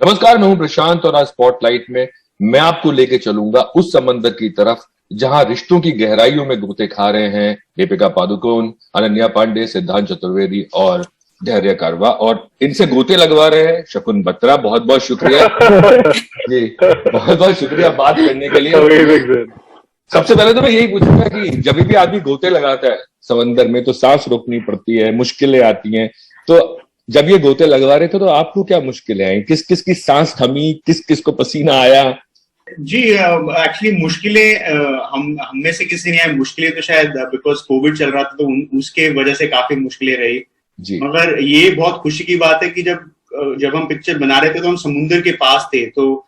नमस्कार, मैं हूं प्रशांत और आज स्पॉटलाइट में मैं आपको लेके चलूंगा उस समंदर की तरफ जहां रिश्तों की गहराइयों में गोते खा रहे हैं दीपिका पादुकोण, अनन्या पांडे, सिद्धांत चतुर्वेदी और धैर्य कारवा, और इनसे गोते लगवा रहे हैं शकुन बत्रा। बहुत बहुत शुक्रिया जी, बहुत बहुत शुक्रिया बात करने के लिए। सबसे पहले तो मैं यही पूछूंगा कि जब भी आदमी गोते लगाता है समंदर में तो सांस रोकनी पड़ती है, मुश्किलें आती हैं। तो जब ये गोते लगवा रहे थे तो आपको क्या मुश्किलें आई? किस किस की सांस थमी, किस किस को पसीना आया? जी, एक्चुअली मुश्किलें हम में से किसी ने आई। मुश्किलें तो शायद बिकॉज कोविड चल रहा था तो उसके वजह से काफी मुश्किलें रही। जी। मगर ये बहुत खुशी की बात है कि जब हम पिक्चर बना रहे थे तो हम समुद्र के पास थे। तो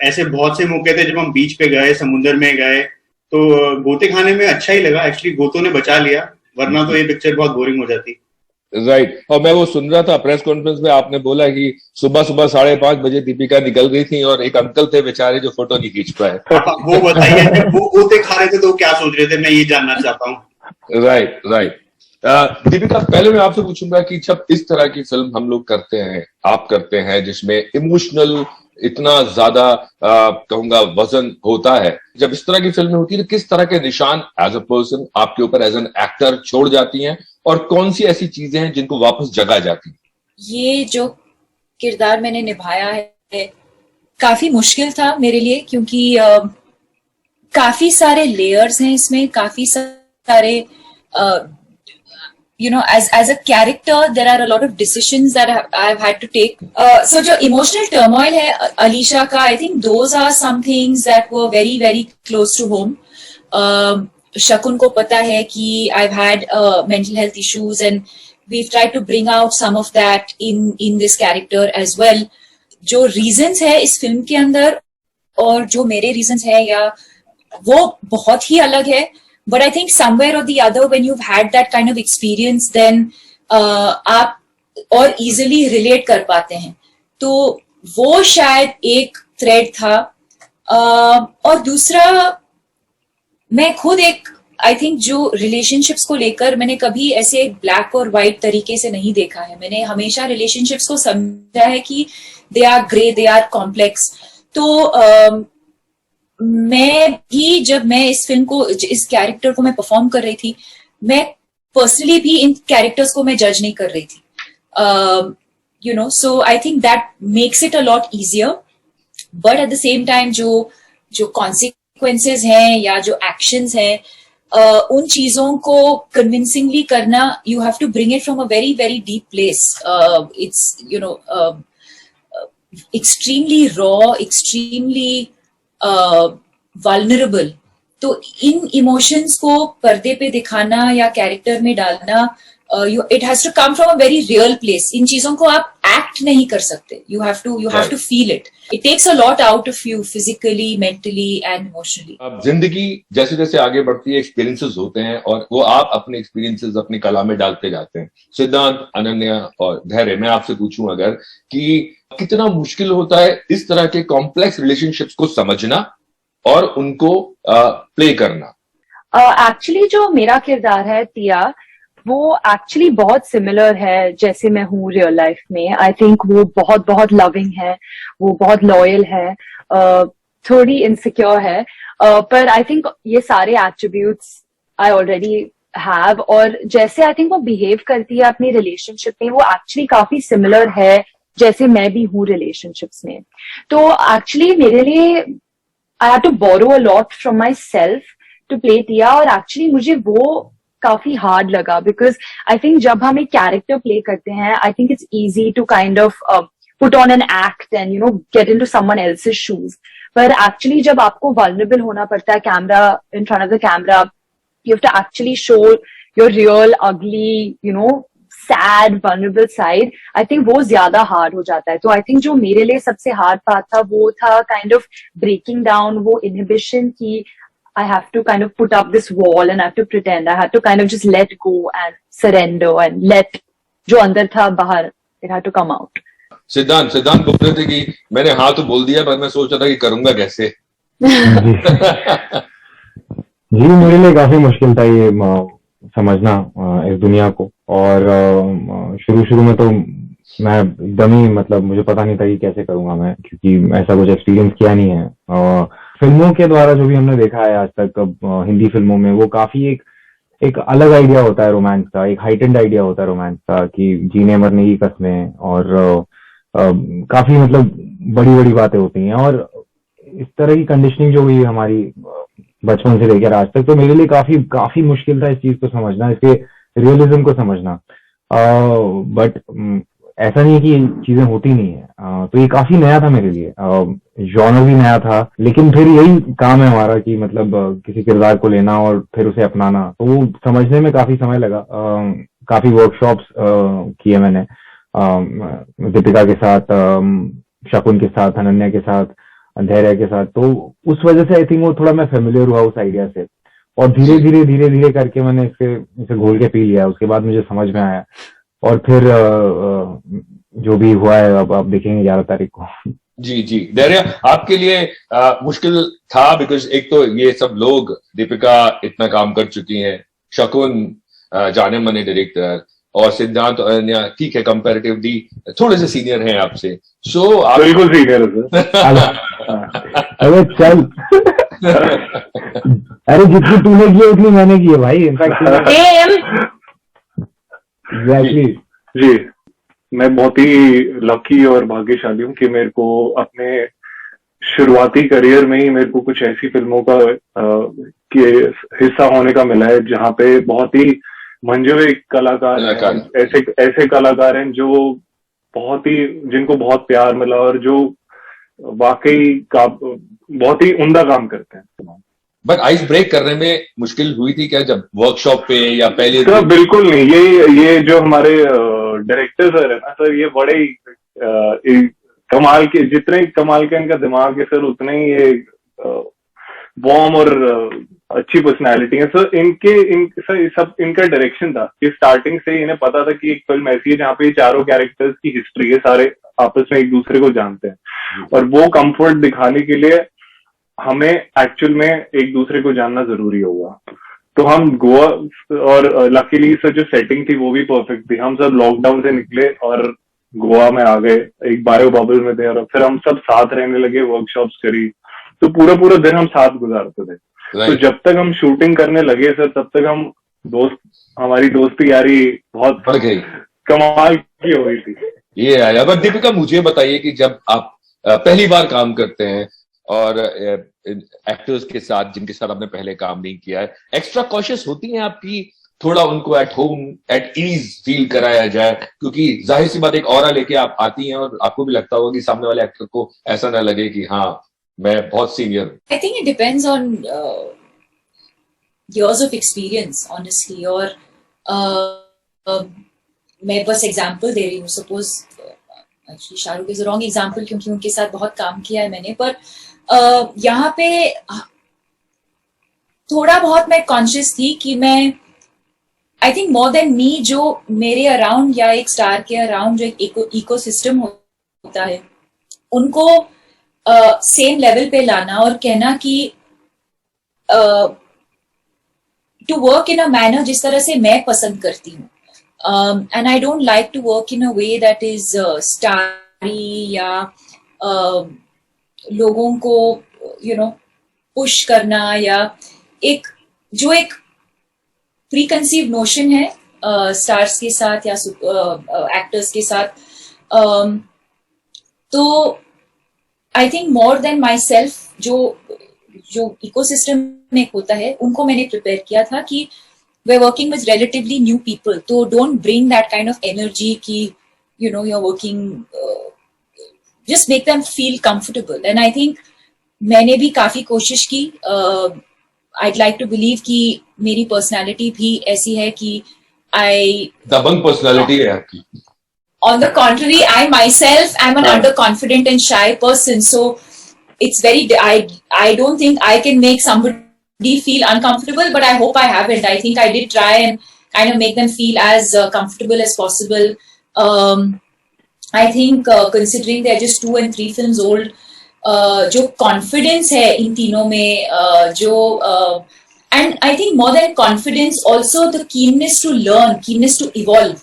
ऐसे बहुत से मौके थे जब हम बीच पे गए, समुद्र में गए, तो गोते खाने में अच्छा ही लगा। एक्चुअली गोतों ने बचा लिया, वरना तो ये पिक्चर बहुत बोरिंग हो जाती। राइट। और मैं वो सुन रहा था प्रेस कॉन्फ्रेंस में, आपने बोला कि सुबह सुबह 5:30 बजे दीपिका निकल गई थी और एक अंकल थे बेचारे जो फोटो नहीं खींच पाए। वो बताइए, जब वो गोते खा रहे थे तो क्या सोच रहे थे, मैं ये जानना चाहता हूँ। Right, right. दीपिका, पहले मैं आपसे पूछूंगा कि जब इस तरह की फिल्म हम लोग करते हैं, आप करते हैं, जिसमें इमोशनल इतना ज्यादा कहूंगा वजन होता है, जब इस तरह की फिल्में होती है तो किस तरह के निशान एज अ पर्सन आपके ऊपर एज एन एक्टर छोड़ जाती हैं, और कौन सी ऐसी चीजें हैं जिनको वापस जगा जाती हैं? ये जो किरदार मैंने निभाया है काफी मुश्किल था मेरे लिए, क्योंकि काफी सारे लेयर्स हैं इसमें, काफी सारे as a character there are a lot of decisions that I've had to take. So जो emotional turmoil है अलीशा का, I think those are some things that were very very close to home. शकुन को पता है कि I've had mental health issues and we've tried to bring out some of that in this character as well. जो reasons है इस film के अंदर और जो मेरे reasons है या वो बहुत ही अलग है. But I think somewhere or the other, when you've had that kind of experience, then आप और easily relate कर पाते हैं. तो वो शायद एक thread था. और दूसरा, मैं खुद I think जो relationships को लेकर मैंने कभी ऐसे black और white तरीके से नहीं देखा है. मैंने हमेशा relationships को समझा है कि they are grey, they are complex. तो मैं भी जब मैं इस फिल्म को, इस कैरेक्टर को मैं परफॉर्म कर रही थी, मैं पर्सनली भी इन कैरेक्टर्स को मैं जज नहीं कर रही थी. So I think that makes it a lot easier. But at the same time जो कॉन्सिक्वेंसेज हैं या जो एक्शंस हैं, उन चीजों को कन्विंसिंगली करना, you have to bring it from a very very deep place. It's extremely raw, extremely vulnerable. तो इन इमोशंस को पर्दे पे दिखाना या कैरेक्टर में डालना, it has to come from a very real place. इन चीजों को आप एक्ट नहीं कर सकते. You have to feel it. It takes a lot out of you physically, mentally and emotionally. अब जिंदगी जैसे जैसे आगे बढ़ती है, एक्सपीरियंसेस होते हैं और वो आप अपने एक्सपीरियंसेस अपनी कला में डालते जाते हैं. सिद्धांत, अनन्या और धैर्य, मैं आपसे पूछूं अगर कि कितना मुश्किल होता है इस तरह के कॉम्प्लेक्स रिलेशनशिप्स को समझना और उनको प्ले करना? एक्चुअली जो मेरा किरदार है तिया, वो एक्चुअली बहुत सिमिलर है जैसे मैं हूँ रियल लाइफ में. आई थिंक वो बहुत बहुत लविंग है, वो बहुत लॉयल है, थोड़ी इनसिक्योर है, पर आई थिंक ये सारे एट्रीब्यूट्स आई ऑलरेडी हैव. और जैसे आई थिंक वो बिहेव करती है अपनी रिलेशनशिप में, वो एक्चुअली काफी सिमिलर है जैसे मैं भी हूँ रिलेशनशिप्स में. तो एक्चुअली मेरे लिए I have to borrow a lot from myself to play तिया. और एक्चुअली मुझे वो काफी हार्ड लगा, बिकॉज आई थिंक जब हम एक कैरेक्टर प्ले करते हैं, I think it's easy to kind of put on an act and get into someone else's shoes. पर एक्चुअली जब आपको वल्नरेबल होना पड़ता है camera, in front of the camera, you have to actually show your real ugly sad vulnerable side. I think वो ज्यादा hard हो जाता है. तो आई थिंक जो मेरे लिए सबसे हार्ड पार्ट था वो था काइंड ऑफ ब्रेकिंग डाउन वो इनहिबिशन की. I have to kind of put up this wall and I have to pretend. I had to kind of just let go and surrender and let जो अंदर था बाहर, it had to come out. सिद्धांत बोल रहे थे कि मैंने हाँ तो बोल दिया, पर मैं सोच रहा था कि करूंगा कैसे. जी, मेरे लिए काफी मुश्किल था ये समझना इस दुनिया को. और शुरू में तो मैं एकदम ही मतलब मुझे पता नहीं था कि कैसे करूंगा मैं, क्योंकि ऐसा कुछ एक्सपीरियंस किया नहीं है। फिल्मों के द्वारा जो भी हमने देखा है आज तक हिंदी फिल्मों में, वो काफी एक अलग आइडिया होता है रोमांस का, एक हाइटेंड आइडिया होता है रोमांस का कि जीने मरने की कस्में, और काफी मतलब बड़ी बड़ी बातें होती हैं। और इस तरह की कंडीशनिंग जो हुई है हमारी बचपन से लेकर आज तक, तो मेरे लिए काफी काफी मुश्किल था इस चीज को समझना, इसके रियलिज्म को समझना। बट ऐसा नहीं है कि चीजें होती नहीं है। तो ये काफी नया था मेरे लिए, जॉनर भी नया था, लेकिन फिर यही काम है हमारा कि मतलब किसी किरदार को लेना और फिर उसे अपनाना। तो वो समझने में काफी समय लगा। काफी वर्कशॉप्स किए मैंने दीपिका के साथ, शकुन के साथ, अनन्या के साथ, धैर्य के साथ। तो उस वजह से आई थिंक वो थोड़ा मैं फेमिलियर हुआ उस आइडिया से, और धीरे धीरे करके मैंने इसे घोल के पी लिया। उसके बाद मुझे समझ में आया, और फिर जो भी हुआ है अब आप देखेंगे 11 तारीख को। जी जी, धैर्य आपके लिए मुश्किल था, बिकॉज एक तो ये सब लोग, दीपिका इतना काम कर चुकी हैं, शकुन जाने माने डायरेक्टर, और सिद्धांत और अनन्या ठीक है कंपैरेटिवली थोड़े से सीनियर हैं आपसे। सो आप बिल्कुल सीनियर है सर। अरे चल अरे जितनी तूने की है उतनी मैंने की है भाई, इनफैक्ट। एग्जैक्टली जी, मैं बहुत ही लकी और भाग्यशाली हूँ कि मेरे को अपने शुरुआती करियर में ही मेरे को कुछ ऐसी फिल्मों का के हिस्सा होने का मिला है जहाँ पे बहुत ही मंजे हुए कलाकार हैं, ऐसे कलाकार हैं जो बहुत ही, जिनको बहुत प्यार मिला और जो वाकई का बहुत ही उम्दा काम करते हैं। बट आइस ब्रेक करने में मुश्किल हुई थी क्या जब वर्कशॉप पे या पहले? सर बिल्कुल नहीं, ये जो हमारे डायरेक्टर सर है ना सर, ये बड़े ही कमाल के, जितने कमाल का इनका दिमाग है सर, उतने ही ये वार्म और अच्छी पर्सनालिटी है सर। इनका डायरेक्शन था कि स्टार्टिंग से इन्हें पता था कि एक फिल्म ऐसी है जहाँ पे चारों कैरेक्टर्स की हिस्ट्री है, सारे आपस में एक दूसरे को जानते हैं, और वो कंफर्ट दिखाने के लिए हमें एक्चुअल में एक दूसरे को जानना जरूरी होगा। तो हम गोवा, और लकीली सर जो सेटिंग थी वो भी परफेक्ट थी। हम सब लॉकडाउन से निकले और गोवा में आ गए, एक बायो बबल में थे, और फिर हम सब साथ रहने लगे, वर्कशॉप्स करी, तो पूरा दिन हम साथ गुजारते थे। तो जब तक हम शूटिंग करने लगे सर, तब तक हमारी दोस्ती यारी बहुत कमाल की हो गई थी। ये आया। बट दीपिका मुझे बताइए कि जब आप पहली बार काम करते हैं और एक्टर्स के साथ जिनके साथ आपने पहले काम नहीं किया है, एक्स्ट्रा कॉशियस होती हैं आपकी, थोड़ा उनको at home at ease feel कराया जाए, क्योंकि जाहिर सी बात एक ऑरा लेके आप आती हैं और आपको भी लगता होगा कि सामने वाले एक्टर को ऐसा ना लगे कि हाँ मैं बहुत सीनियर हूं। I think it depends on years of experience, honestly. और मैं बस एग्जांपल दे रही हूँ। Suppose actually Shahrukh is wrong example, क्योंकि उनके साथ बहुत काम किया है मैंने, पर यहाँ पे थोड़ा बहुत मैं कॉन्शियस थी कि मैं, आई थिंक मोर देन मी, जो मेरे अराउंड या एक स्टार के अराउंड जो एक इकोसिस्टम होता है, उनको सेम लेवल पे लाना और कहना कि to work in a manner जिस तरह से मैं पसंद करती हूँ, and I don't like to work in a way that is starry या लोगों को पुश करना, या एक प्री कंसीव नोशन है स्टार्स के साथ या एक्टर्स के साथ। तो I think more than myself, जो इकोसिस्टम में होता है, उनको मैंने प्रिपेयर किया था कि they are working with relatively new people, तो don't bring that kind of energy कि you are working, just make them feel comfortable. And I think मैंने भी काफी कोशिश की। I'd like to believe कि मेरी पर्सनालिटी भी ऐसी है कि दबंग पर्सनालिटी है आपकी। On the contrary, I myself am an underconfident and shy person, so it's very. I don't think I can make somebody feel uncomfortable, but I hope I haven't. I think I did try and kind of make them feel as comfortable as possible. I think considering they're just 2 and 3 films old, जो confidence है इन तीनों में, and I think more than confidence also the keenness to learn, keenness to evolve.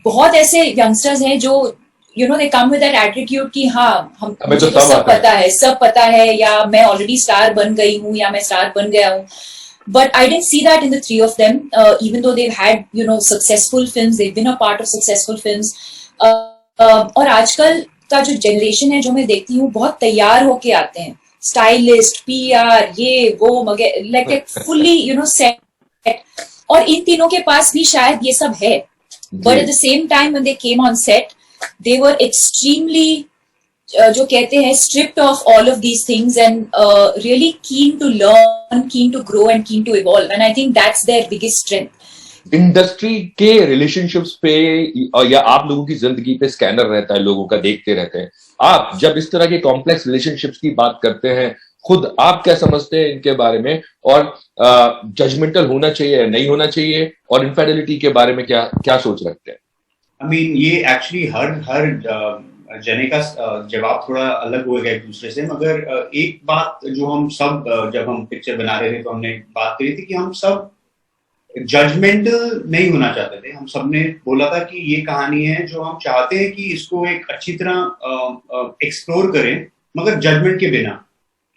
बहुत ऐसे youngsters हैं जो they come with that attitude कि हाँ हमें मुझे तो तो सब सब आता है। पता है, सब पता है, या मैं ऑलरेडी स्टार बन गई हूँ या मैं स्टार बन गया हूँ. But I didn't see that in the three of them, even though they've had, successful films, they've been a part of successful films. और आजकल का जो जनरेशन है जो मैं देखती हूँ बहुत तैयार होके आते हैं, स्टाइलिस्ट, पीआर, ये वो मगर लाइक ए फुल्ली सेट. और इन तीनों के पास भी शायद ये सब है. But at the same time when they came on set, they were extremely जो कहते हैं stripped of all of these things and really keen to learn, keen to grow and keen to evolve, and I think that's their biggest strength. Industry के relationships पे या आप लोगों की जिंदगी पे स्कैनर रहता है, लोगों का देखते रहते हैं. आप जब इस तरह के कॉम्प्लेक्स रिलेशनशिप्स की बात करते हैं, खुद आप क्या समझते हैं इनके बारे में, और जजमेंटल होना चाहिए या नहीं होना चाहिए, और इनफिडेलिटी के बारे में क्या सोच रखते हैं? I mean, ये एक्चुअली हर जने का जवाब थोड़ा अलग होगा एक दूसरे से, मगर एक बात जो हम सब जब हम पिक्चर बना रहे थे तो हमने बात करी थी कि हम सब जजमेंटल नहीं होना चाहते थे. हम सब ने बोला था कि ये कहानी है जो हम चाहते हैं कि इसको एक अच्छी तरह एक्सप्लोर करें, मगर जजमेंट के बिना,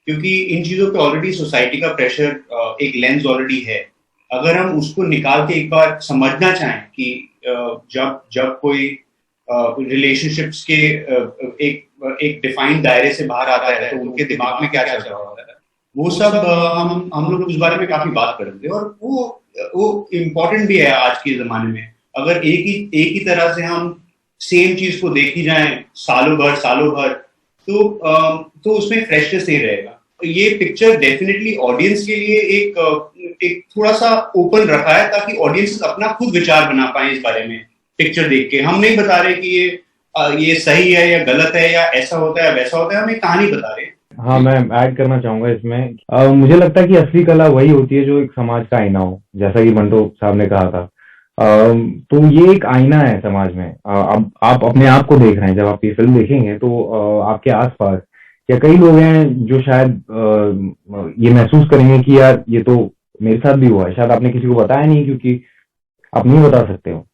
क्योंकि इन चीजों पे ऑलरेडी सोसाइटी का प्रेशर, एक लेंस ऑलरेडी है. अगर हम उसको निकाल के एक बार समझना चाहें कि जब कोई रिलेशनशिप्स के एक डिफाइंड दायरे से बाहर आता है तो उनके दिमाग में क्या चल रहा होता है, वो सब हम लोग उस बारे में काफी बात करते हैं. और वो इम्पोर्टेंट भी है आज के जमाने में. अगर एक ही तरह से हम सेम चीज को देखी जाए सालों भर तो उसमें फ्रेशनेस नहीं रहेगा. ये पिक्चर डेफिनेटली ऑडियंस के लिए एक थोड़ा सा ओपन रखा है ताकि ऑडियंस अपना खुद विचार बना पाए इस बारे में. पिक्चर देख के हम नहीं बता रहे कि ये सही है या गलत है या ऐसा होता है वैसा होता है, हम एक कहानी बता रहे हैं. हाँ, मैं ऐड करना चाहूंगा इसमें. मुझे लगता है कि असली कला वही होती है जो एक समाज का आईना हो, जैसा कि बंटो साहब ने कहा था. तो ये एक आईना है समाज में. अब आप अपने आप को देख रहे हैं. जब आप ये फिल्म देखेंगे तो आपके आसपास या कई लोग हैं जो शायद ये महसूस करेंगे कि यार ये तो मेरे साथ भी हुआ है. शायद आपने किसी को बताया नहीं क्योंकि आप नहीं बता सकते हो,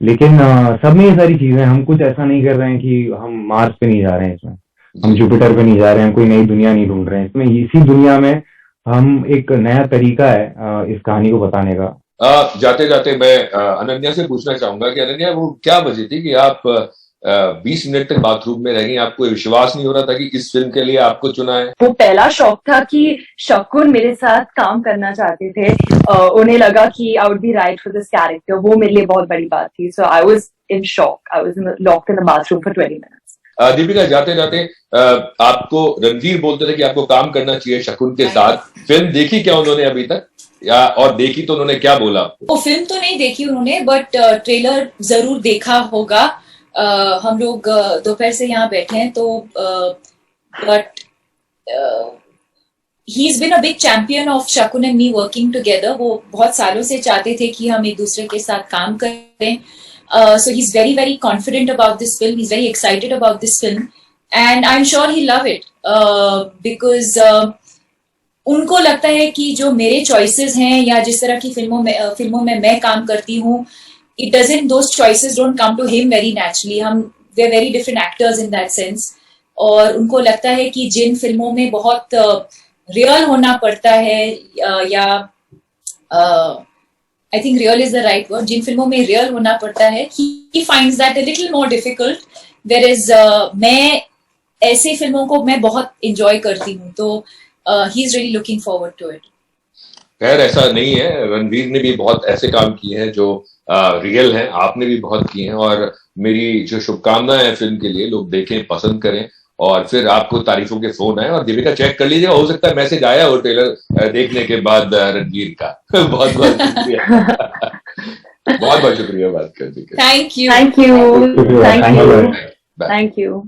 लेकिन सब में ये सारी चीजें. हम कुछ ऐसा नहीं कर रहे हैं कि हम मार्स पे नहीं जा रहे हैं, इसमें हम जुपिटर पे नहीं जा रहे हैं, कोई नई दुनिया नहीं ढूंढ रहे हैं. इसमें इसी दुनिया में हम एक नया तरीका है इस कहानी को बताने का. जाते जाते मैं अनन्या से पूछना चाहूंगा कि अनन्या, वो क्या वजह थी कि आप 20 मिनट तक बाथरूम में रही? आपको विश्वास नहीं हो रहा था कि इस फिल्म के लिए आपको चुना है? वो पहला शौक था कि शकुन मेरे साथ काम करना चाहते थे. उन्हें लगा कि I would be right for this character. वो मेरे लिए बहुत बड़ी बात थी. So I was in shock. I was locked in the bathroom for 20 minutes. Deepika, जाते जाते आपको रणवीर बोलते थे कि आपको काम करना चाहिए शकुन के साथ. फिल्म देखी क्या उन्होंने अभी तक, या और देखी तो उन्होंने क्या बोला आपको? वो फिल्म तो नहीं देखी उन्होंने, बट ट्रेलर जरूर देखा होगा. हम लोग दोपहर से यहाँ बैठे हैं तो but he's been a big champion of Shakun and me working together. वो बहुत सालों से चाहते थे कि हम एक दूसरे के साथ काम करें. So he's very, very confident about this film. He's very excited about this film. And I'm sure he'll love it. Because उनको लगता है कि जो मेरे choices हैं या जिस तरह की फिल्मों में मैं काम करती हूँ, those choices don't come to him very naturally. We're very different actors in that sense. और उनको लगता है कि जिन फिल्मों में बहुत रियल होना पड़ता है, या I think real is the right word, जिन फिल्मों में रियल होना पड़ता है, he finds that a little more difficult. Whereas मैं ऐसे फिल्मों को मैं बहुत enjoy करती हूँ, तो he is really looking forward to it. खैर, ऐसा नहीं है. रणवीर ने भी बहुत ऐसे काम किए हैं जो रियल हैं, आपने भी बहुत किए हैं, और मेरी जो शुभकामनाएं हैं फिल्म के लिए, लोग देखें, पसंद करें, और फिर आपको तारीफों के फोन आए. और दीपिका, चेक कर लीजिएगा, हो सकता है मैसेज आया हो ट्रेलर देखने के बाद रणवीर का. बहुत बहुत शुक्रिया. बहुत बहुत शुक्रिया बात करने के. Thank you. Thank you. Thank you. Thank you.